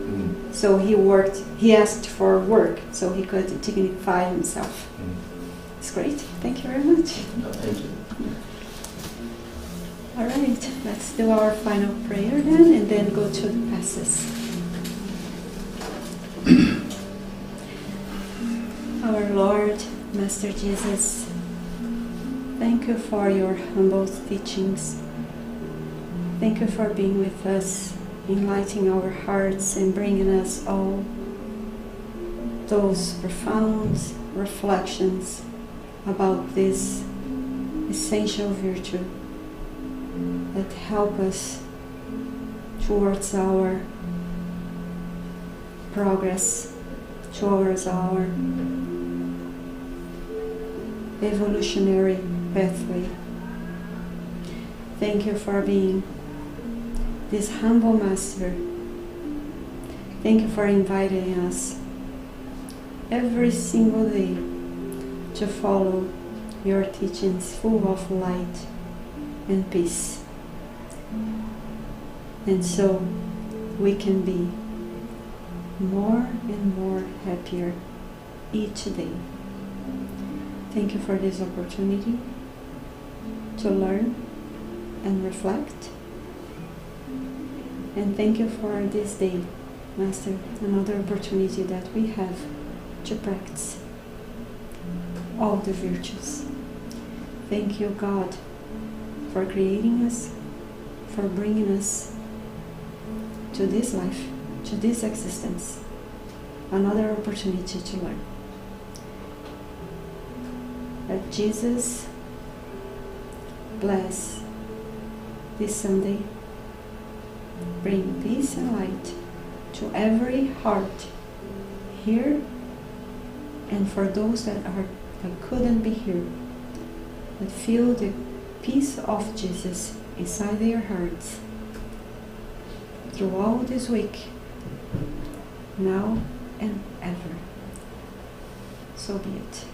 Speaker 1: So he asked for work so he could dignify himself. It's great. Thank you very much.
Speaker 5: No, thank you.
Speaker 1: All right, let's do our final prayer then, and then go to the passes. Our Lord, Master Jesus, thank you for your humble teachings. Thank you for being with us, enlightening our hearts and bringing us all those profound reflections about this essential virtue that help us towards our progress, towards our evolutionary pathway. Thank you for being this humble master. Thank you for inviting us every single day to follow your teachings full of light and peace. And so we can be more and more happier each day. Thank you for this opportunity to learn and reflect. And thank you for this day, Master, another opportunity that we have to practice all the virtues. Thank you, God, for creating us, for bringing us to this life, to this existence, another opportunity to learn. That Jesus bless this Sunday, bring peace and light to every heart here, and for those that couldn't be here, but feel the peace of Jesus inside their hearts throughout this week, now and ever. So be it.